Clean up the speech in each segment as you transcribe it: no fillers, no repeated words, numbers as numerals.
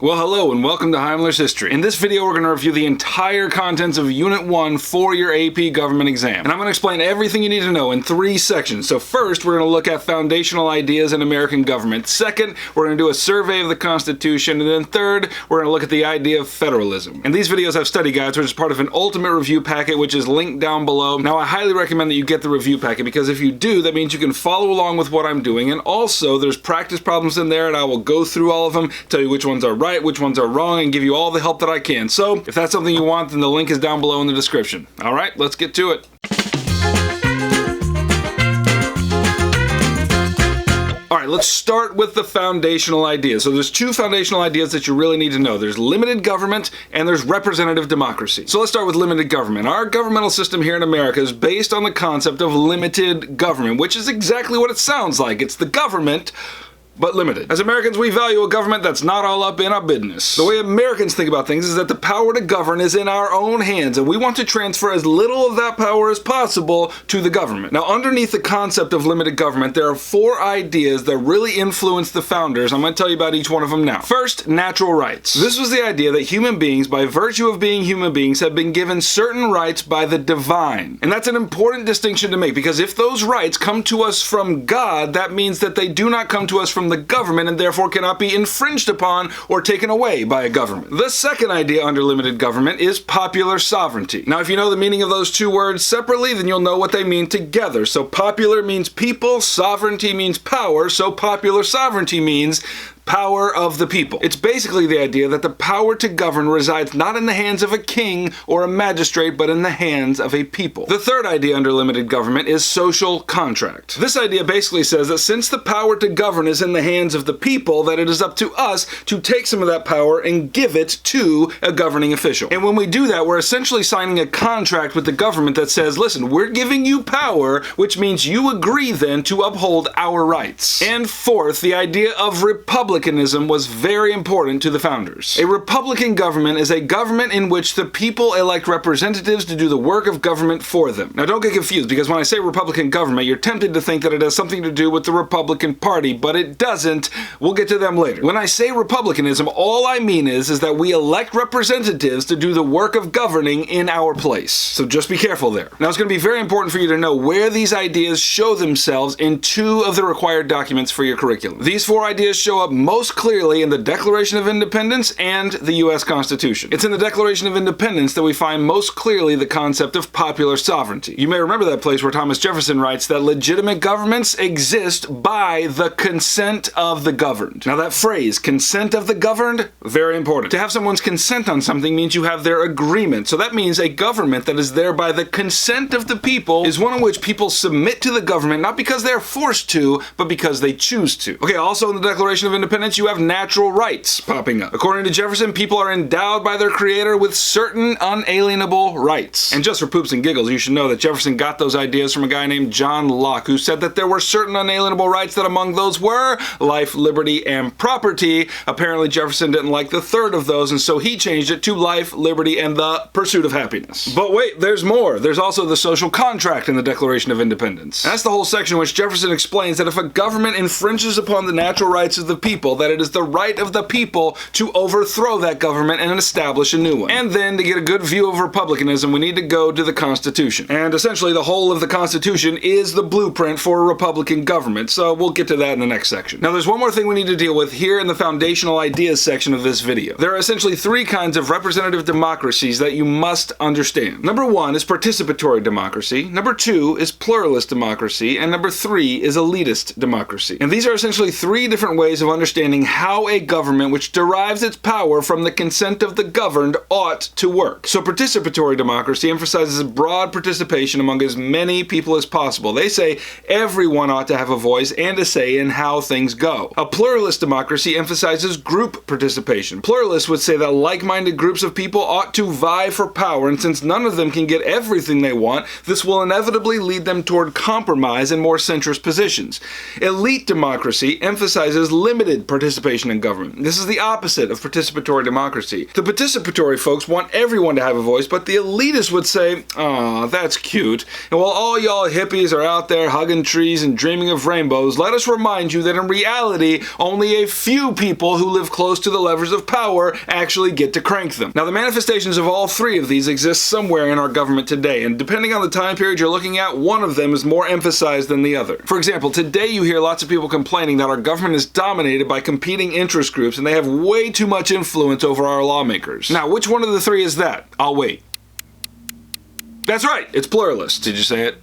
Well, hello and welcome to Heimler's History. In this video, we're going to review the entire contents of Unit 1 for your AP Government exam. And I'm going to explain everything you need to know in 3 sections. So first, we're going to look at foundational ideas in American government. Second, we're going to do a survey of the Constitution. And then third, we're going to look at the idea of federalism. And these videos have study guides, which is part of an ultimate review packet, which is linked down below. Now, I highly recommend that you get the review packet because if you do, that means you can follow along with what I'm doing. And also, there's practice problems in there, and I will go through all of them, tell you which ones are right, which ones are wrong, and give you all the help that I can. So if that's something you want, then the link is down below in the description. All right, let's get to it. All right, let's start with the foundational ideas. So there's 2 foundational ideas that you really need to know. There's limited government and there's representative democracy. So let's start with limited government. Our governmental system here in America is based on the concept of limited government, which is exactly what it sounds like. It's the government, but limited. As Americans, we value a government that's not all up in our business. The way Americans think about things is that the power to govern is in our own hands, and we want to transfer as little of that power as possible to the government. Now, underneath the concept of limited government, there are 4 ideas that really influenced the founders. I'm going to tell you about each one of them now. First, natural rights. This was the idea that human beings, by virtue of being human beings, have been given certain rights by the divine. And that's an important distinction to make, because if those rights come to us from God, that means that they do not come to us from the government and therefore cannot be infringed upon or taken away by a government. The second idea under limited government is popular sovereignty. Now, if you know the meaning of those 2 words separately, then you'll know what they mean together. So popular means people, sovereignty means power, so popular sovereignty means power of the people. It's basically the idea that the power to govern resides not in the hands of a king or a magistrate, but in the hands of a people. The third idea under limited government is social contract. This idea basically says that since the power to govern is in the hands of the people, that it is up to us to take some of that power and give it to a governing official. And when we do that, we're essentially signing a contract with the government that says, listen, we're giving you power, which means you agree then to uphold our rights. And fourth, the idea of republicanism was very important to the founders. A republican government is a government in which the people elect representatives to do the work of government for them. Now, don't get confused, because when I say republican government, you're tempted to think that it has something to do with the Republican Party, but it doesn't. We'll get to them later. When I say republicanism, all I mean is that we elect representatives to do the work of governing in our place. So just be careful there. Now, it's going to be very important for you to know where these ideas show themselves in 2 of the required documents for your curriculum. These 4 ideas show up most clearly in the Declaration of Independence and the U.S. Constitution. It's in the Declaration of Independence that we find most clearly the concept of popular sovereignty. You may remember that place where Thomas Jefferson writes that legitimate governments exist by the consent of the governed. Now, that phrase, consent of the governed, very important. To have someone's consent on something means you have their agreement. So that means a government that is there by the consent of the people is one in which people submit to the government, not because they're forced to, but because they choose to. Okay, also in the Declaration of Independence, you have natural rights popping up. According to Jefferson, people are endowed by their creator with certain unalienable rights. And just for poops and giggles, you should know that Jefferson got those ideas from a guy named John Locke, who said that there were certain unalienable rights, that among those were life, liberty, and property. Apparently, Jefferson didn't like the third of those, and so he changed it to life, liberty, and the pursuit of happiness. But wait, there's more. There's also the social contract in the Declaration of Independence. That's the whole section in which Jefferson explains that if a government infringes upon the natural rights of the people, that it is the right of the people to overthrow that government and establish a new one. And then, to get a good view of republicanism, we need to go to the Constitution. And essentially, the whole of the Constitution is the blueprint for a republican government, so we'll get to that in the next section. Now, there's one more thing we need to deal with here in the foundational ideas section of this video. There are essentially 3 kinds of representative democracies that you must understand. Number 1 is participatory democracy, number 2 is pluralist democracy, and number 3 is elitist democracy. And these are essentially 3 different ways of understanding how a government which derives its power from the consent of the governed ought to work. So participatory democracy emphasizes broad participation among as many people as possible. They say everyone ought to have a voice and a say in how things go. A pluralist democracy emphasizes group participation. Pluralists would say that like-minded groups of people ought to vie for power, and since none of them can get everything they want, this will inevitably lead them toward compromise and more centrist positions. Elite democracy emphasizes limited limited participation in government. This is the opposite of participatory democracy. The participatory folks want everyone to have a voice, but the elitists would say, "Aw, that's cute. And while all y'all hippies are out there hugging trees and dreaming of rainbows, let us remind you that in reality, only a few people who live close to the levers of power actually get to crank them." Now, the manifestations of all three of these exist somewhere in our government today, and depending on the time period you're looking at, one of them is more emphasized than the other. For example, today you hear lots of people complaining that our government is dominated by competing interest groups and they have way too much influence over our lawmakers. Now, which one of the three is that? I'll wait. That's right, it's pluralist. Did you say it?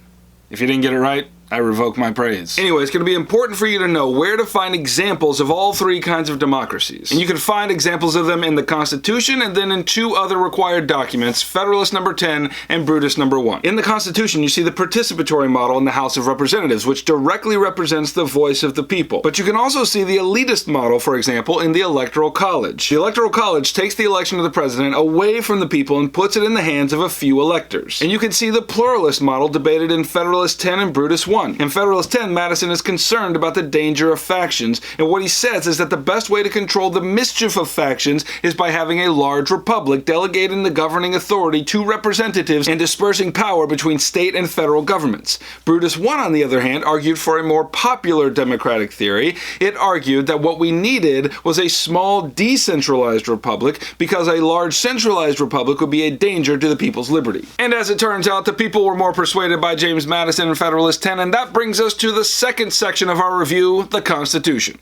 If you didn't get it right, I revoke my praise. Anyway, it's going to be important for you to know where to find examples of all three kinds of democracies. And you can find examples of them in the Constitution and then in two other required documents, Federalist number 10 and Brutus number 1. In the Constitution, you see the participatory model in the House of Representatives, which directly represents the voice of the people. But you can also see the elitist model, for example, in the Electoral College. The Electoral College takes the election of the president away from the people and puts it in the hands of a few electors. And you can see the pluralist model debated in Federalist 10 and Brutus 1. In Federalist 10, Madison is concerned about the danger of factions, and what he says is that the best way to control the mischief of factions is by having a large republic delegating the governing authority to representatives and dispersing power between state and federal governments. Brutus 1, on the other hand, argued for a more popular democratic theory. It argued that what we needed was a small decentralized republic because a large centralized republic would be a danger to the people's liberty. And as it turns out, the people were more persuaded by James Madison in Federalist 10, and that brings us to the second section of our review, the Constitution.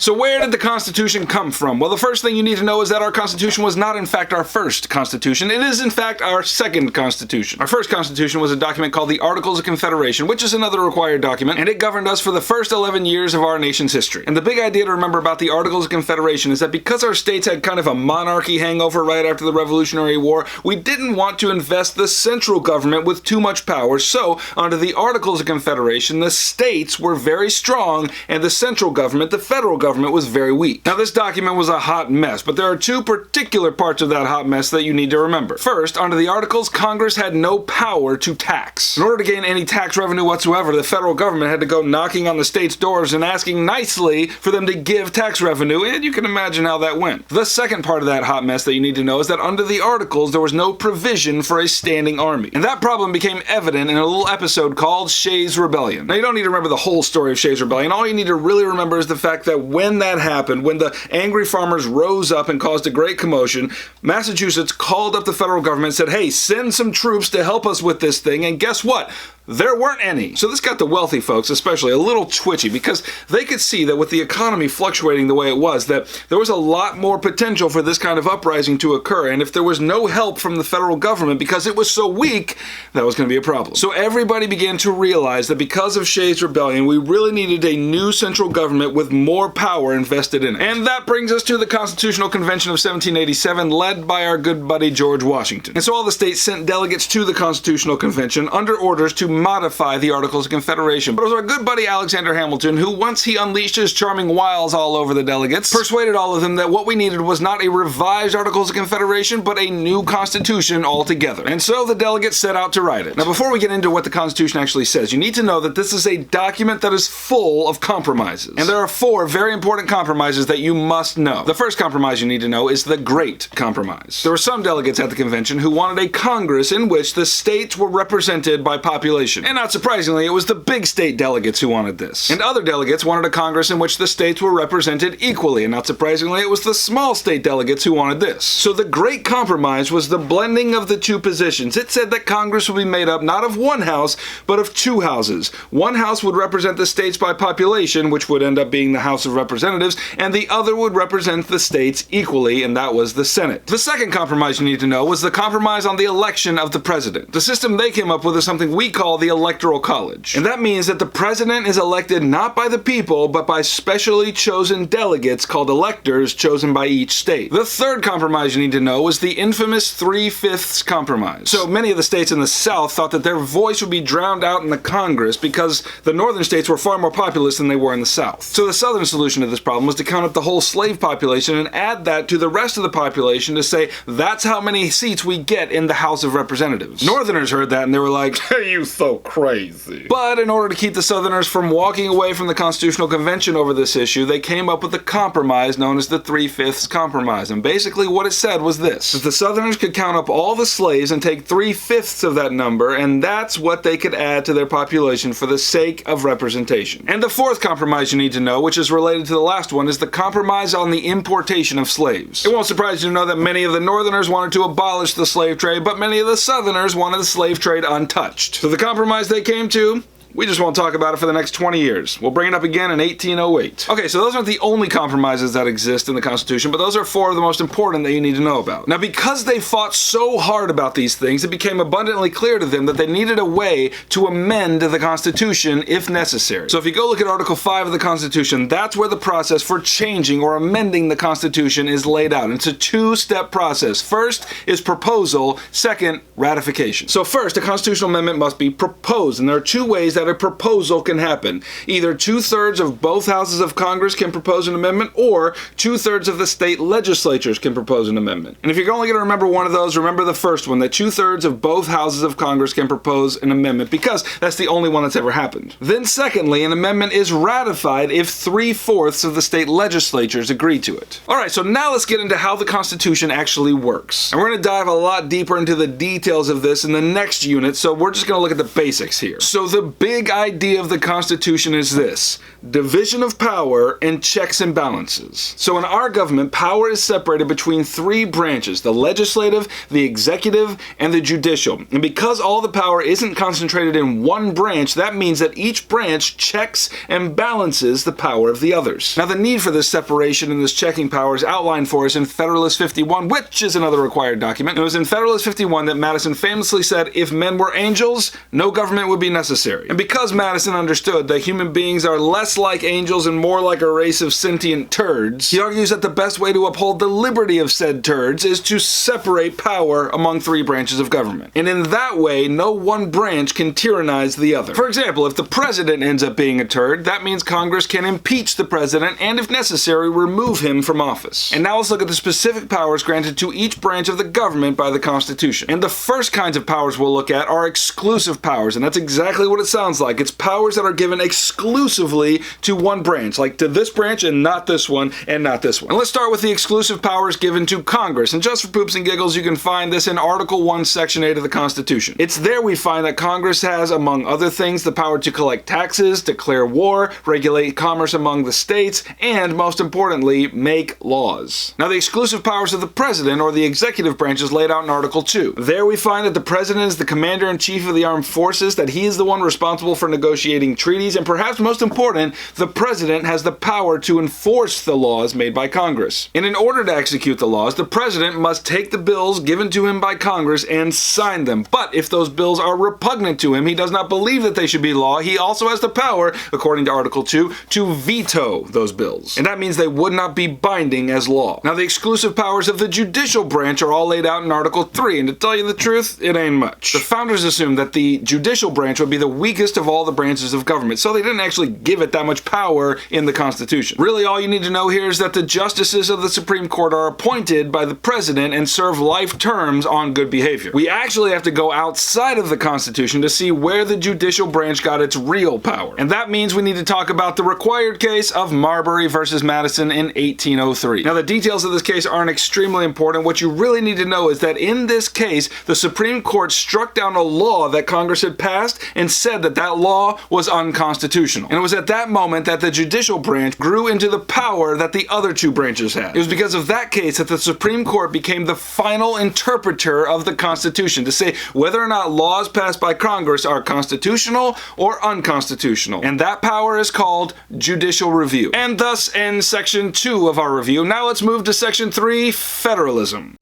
So where did the Constitution come from? Well, the first thing you need to know is that our Constitution was not in fact our first Constitution. It is in fact our second Constitution. Our first Constitution was a document called the Articles of Confederation, which is another required document, and it governed us for the first 11 years of our nation's history. And the big idea to remember about the Articles of Confederation is that because our states had kind of a monarchy hangover right after the Revolutionary War, we didn't want to invest the central government with too much power, so under the Articles of Confederation, the states were very strong and the central government, the federal government, was very weak. Now, this document was a hot mess, but there are two particular parts of that hot mess that you need to remember. First, under the Articles, Congress had no power to tax. In order to gain any tax revenue whatsoever, the federal government had to go knocking on the states' doors and asking nicely for them to give tax revenue, and you can imagine how that went. The second part of that hot mess that you need to know is that under the Articles, there was no provision for a standing army. And that problem became evident in a little episode called Shays' Rebellion. Now, you don't need to remember the whole story of Shays' Rebellion. All you need to really remember is the fact that when that happened, when the angry farmers rose up and caused a great commotion, Massachusetts called up the federal government and said, "Hey, send some troops to help us with this thing," and guess what? There weren't any. So this got the wealthy folks especially a little twitchy because they could see that with the economy fluctuating the way it was, that there was a lot more potential for this kind of uprising to occur, and if there was no help from the federal government because it was so weak, that was going to be a problem. So everybody began to realize that because of Shays' Rebellion, we really needed a new central government with more power invested in it. And that brings us to the Constitutional Convention of 1787, led by our good buddy George Washington. And so all the states sent delegates to the Constitutional Convention under orders to modify the Articles of Confederation. But it was our good buddy Alexander Hamilton who, once he unleashed his charming wiles all over the delegates, persuaded all of them that what we needed was not a revised Articles of Confederation, but a new Constitution altogether. And so the delegates set out to write it. Now, before we get into what the Constitution actually says, you need to know that this is a document that is full of compromises. And there are four very important compromises that you must know. The first compromise you need to know is the Great Compromise. There were some delegates at the convention who wanted a Congress in which the states were represented by population. And not surprisingly, it was the big state delegates who wanted this. And other delegates wanted a Congress in which the states were represented equally. And not surprisingly, it was the small state delegates who wanted this. So the Great Compromise was the blending of the two positions. It said that Congress would be made up not of one house, but of two houses. One house would represent the states by population, which would end up being the House of Representatives, and the other would represent the states equally, and that was the Senate. The second compromise you need to know was the compromise on the election of the president. The system they came up with is something we call the Electoral College. And that means that the president is elected not by the people, but by specially chosen delegates called electors chosen by each state. The third compromise you need to know is the infamous 3/5 compromise. So many of the states in the South thought that their voice would be drowned out in the Congress because the northern states were far more populous than they were in the South. So the southern solution to this problem was to count up the whole slave population and add that to the rest of the population to say that's how many seats we get in the House of Representatives. Northerners heard that and they were like, "Hey, you so crazy. But in order to keep the Southerners from walking away from the Constitutional Convention over this issue, they came up with a compromise known as the 3/5 Compromise. And basically what it said was this: that the Southerners could count up all the slaves and take 3/5 of that number, and that's what they could add to their population for the sake of representation. And the fourth compromise you need to know, which is related to the last one, is the compromise on the importation of slaves. It won't surprise you to know that many of the Northerners wanted to abolish the slave trade, but many of the Southerners wanted the slave trade untouched. So the compromise they came to, we just won't talk about it for the next 20 years. We'll bring it up again in 1808. Okay, so those aren't the only compromises that exist in the Constitution, but those are four of the most important that you need to know about. Now, because they fought so hard about these things, it became abundantly clear to them that they needed a way to amend the Constitution if necessary. So if you go look at Article 5 of the Constitution, that's where the process for changing or amending the Constitution is laid out. It's a two-step process. First is proposal, second, ratification. So first, a constitutional amendment must be proposed, and there are two ways that a proposal can happen. Either 2/3 of both houses of Congress can propose an amendment, or 2/3 of the state legislatures can propose an amendment. And if you're only going to remember one of those, remember the first one, that 2/3 of both houses of Congress can propose an amendment, because that's the only one that's ever happened. Then secondly, an amendment is ratified if 3/4 of the state legislatures agree to it. Alright, so now let's get into how the Constitution actually works. And we're going to dive a lot deeper into the details of this in the next unit, so we're just going to look at the basics here. So the big idea of the Constitution is this: division of power and checks and balances. So in our government, power is separated between three branches: the legislative, the executive, and the judicial. And because all the power isn't concentrated in one branch, that means that each branch checks and balances the power of the others. Now, the need for this separation and this checking power is outlined for us in Federalist 51, which is another required document. It was in Federalist 51 that Madison famously said, if men were angels, no government would be necessary. And because Madison understood that human beings are less like angels and more like a race of sentient turds, he argues that the best way to uphold the liberty of said turds is to separate power among three branches of government. And in that way, no one branch can tyrannize the other. For example, if the president ends up being a turd, that means Congress can impeach the president and, if necessary, remove him from office. And now let's look at the specific powers granted to each branch of the government by the Constitution. And the first kinds of powers we'll look at are exclusive powers, and that's exactly what it sounds like. It's powers that are given exclusively to one branch, like to this branch and not this one and not this one. And let's start with the exclusive powers given to Congress. And just for poops and giggles, you can find this in Article 1, Section 8 of the Constitution. It's there we find that Congress has, among other things, the power to collect taxes, declare war, regulate commerce among the states, and, most importantly, make laws. Now, the exclusive powers of the president, or the executive branch, is laid out in Article 2. There we find that the president is the commander-in-chief of the armed forces, that he is the one responsible for negotiating treaties, and perhaps most important, the president has the power to enforce the laws made by Congress. And in order to execute the laws, the president must take the bills given to him by Congress and sign them. But if those bills are repugnant to him, he does not believe that they should be law, he also has the power, according to Article 2, to veto those bills. And that means they would not be binding as law. Now, the exclusive powers of the judicial branch are all laid out in Article 3, and to tell you the truth, it ain't much. The founders assumed that the judicial branch would be the weakest of all the branches of government, so they didn't actually give it that much power in the Constitution. Really, all you need to know here is that the justices of the Supreme Court are appointed by the president and serve life terms on good behavior. We actually have to go outside of the Constitution to see where the judicial branch got its real power. And that means we need to talk about the required case of Marbury versus Madison in 1803. Now, the details of this case aren't extremely important. What you really need to know is that in this case, the Supreme Court struck down a law that Congress had passed and said that that law was unconstitutional. And it was at that moment that the judicial branch grew into the power that the other two branches had. It was because of that case that the Supreme Court became the final interpreter of the Constitution to say whether or not laws passed by Congress are constitutional or unconstitutional. And that power is called judicial review. And thus ends Section 2 of our review. Now let's move to Section 3, Federalism.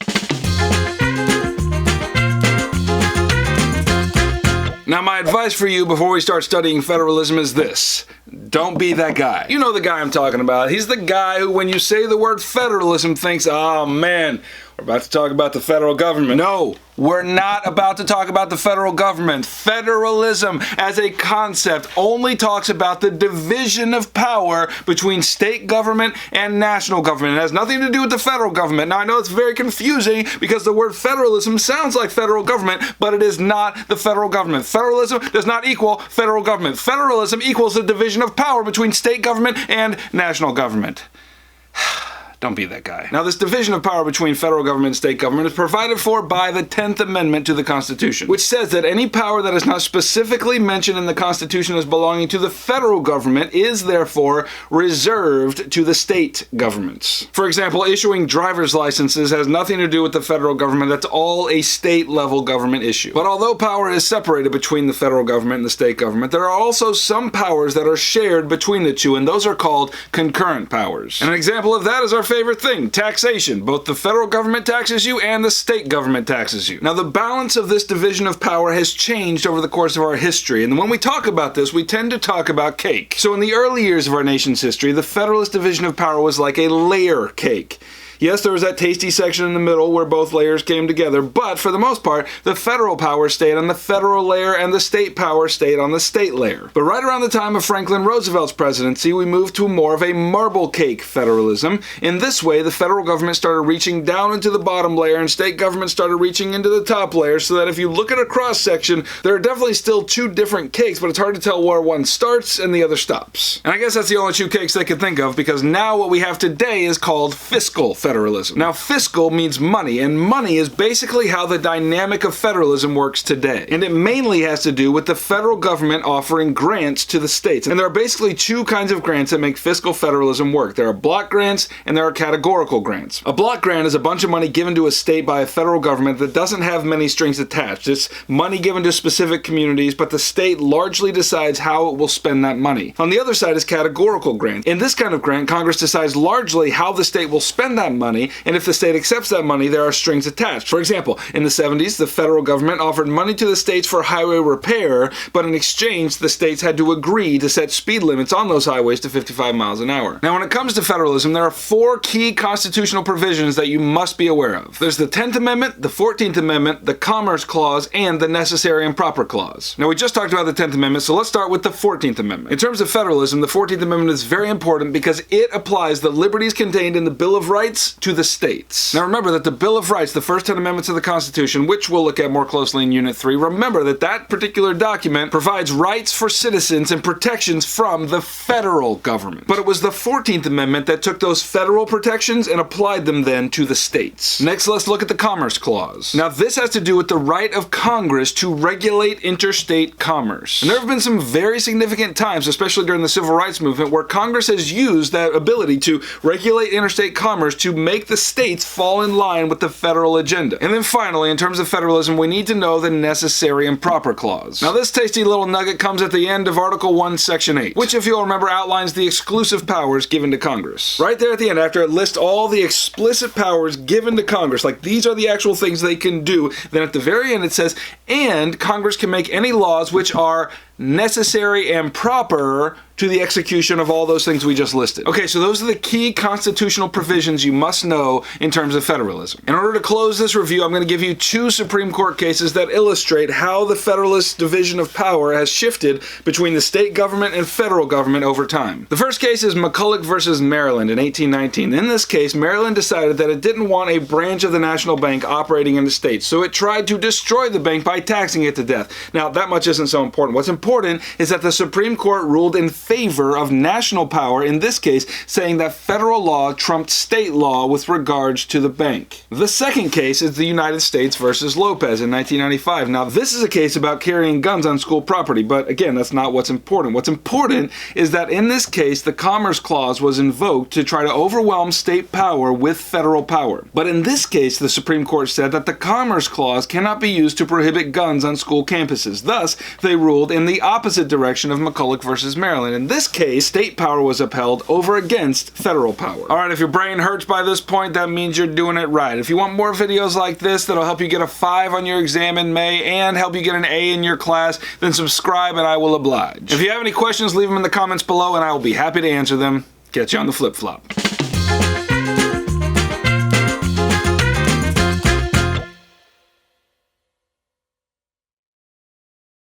Now, my advice for you before we start studying federalism is this: don't be that guy. You know the guy I'm talking about. He's the guy who, when you say the word federalism, thinks, oh man, We're about to talk about the federal government. No, we're not about to talk about the federal government. Federalism as a concept only talks about the division of power between state government and national government. It has nothing to do with the federal government. Now, I know it's very confusing because the word federalism sounds like federal government, but it is not the federal government. Federalism does not equal federal government. Federalism equals the division of power between state government and national government. Don't be that guy. Now, this division of power between federal government and state government is provided for by the 10th Amendment to the Constitution, which says that any power that is not specifically mentioned in the Constitution as belonging to the federal government is therefore reserved to the state governments. For example, issuing driver's licenses has nothing to do with the federal government. That's all a state-level government issue. But although power is separated between the federal government and the state government, there are also some powers that are shared between the two, and those are called concurrent powers. And an example of that is our favorite thing, taxation. Both the federal government taxes you and the state government taxes you. Now, the balance of this division of power has changed over the course of our history, and when we talk about this, we tend to talk about cake. So in the early years of our nation's history, the federalist division of power was like a layer cake. Yes, there was that tasty section in the middle where both layers came together, but for the most part, the federal power stayed on the federal layer and the state power stayed on the state layer. But right around the time of Franklin Roosevelt's presidency, we moved to more of a marble cake federalism. In this way, the federal government started reaching down into the bottom layer and state government started reaching into the top layer, so that if you look at a cross-section, there are definitely still two different cakes, but it's hard to tell where one starts and the other stops. And I guess that's the only two cakes they could think of, because now what we have today is called fiscal federalism. Now, fiscal means money, and money is basically how the dynamic of federalism works today. And it mainly has to do with the federal government offering grants to the states. And there are basically two kinds of grants that make fiscal federalism work. There are block grants and there are categorical grants. A block grant is a bunch of money given to a state by a federal government that doesn't have many strings attached. It's money given to specific communities, but the state largely decides how it will spend that money. On the other side is categorical grants. In this kind of grant, Congress decides largely how the state will spend that money, and if the state accepts that money, there are strings attached. For example, in the 70s, the federal government offered money to the states for highway repair, but in exchange, the states had to agree to set speed limits on those highways to 55 miles an hour. Now, when it comes to federalism, there are four key constitutional provisions that you must be aware of. There's the 10th Amendment, the 14th Amendment, the Commerce Clause, and the Necessary and Proper Clause. Now, we just talked about the 10th Amendment, so let's start with the 14th Amendment. In terms of federalism, the 14th Amendment is very important because it applies the liberties contained in the Bill of Rights to the states. Now remember that the Bill of Rights, the first 10 amendments of the Constitution, which we'll look at more closely in Unit 3, remember that that particular document provides rights for citizens and protections from the federal government. But it was the 14th Amendment that took those federal protections and applied them then to the states. Next, let's look at the Commerce Clause. Now this has to do with the right of Congress to regulate interstate commerce. And there have been some very significant times, especially during the Civil Rights Movement, where Congress has used that ability to regulate interstate commerce to make the states fall in line with the federal agenda. And then finally, in terms of federalism, we need to know the Necessary and Proper Clause. Now this tasty little nugget comes at the end of Article 1, Section 8, which, if you'll remember, outlines the exclusive powers given to Congress. Right there at the end, after it lists all the explicit powers given to Congress, like these are the actual things they can do, then at the very end it says, and Congress can make any laws which are necessary and proper to the execution of all those things we just listed. Okay, so those are the key constitutional provisions you must know in terms of federalism. In order to close this review, I'm going to give you two Supreme Court cases that illustrate how the Federalist division of power has shifted between the state government and federal government over time. The first case is McCulloch versus Maryland in 1819. In this case, Maryland decided that it didn't want a branch of the national bank operating in the state, so it tried to destroy the bank by taxing it to death. Now, that much isn't so important. What's important is that the Supreme Court ruled in favor of national power, in this case saying that federal law trumped state law with regards to the bank. The second case is the United States versus Lopez in 1995. Now this is a case about carrying guns on school property, but again, that's not what's important. What's important is that in this case, the Commerce Clause was invoked to try to overwhelm state power with federal power. But in this case, the Supreme Court said that the Commerce Clause cannot be used to prohibit guns on school campuses. Thus, they ruled in the opposite direction of McCulloch versus Maryland. In this case, state power was upheld over against federal power. Alright, if your brain hurts by this point, that means you're doing it right. If you want more videos like this that'll help you get a 5 on your exam in May and help you get an A in your class, then subscribe and I will oblige. If you have any questions, leave them in the comments below and I will be happy to answer them. Catch you on the flip-flop.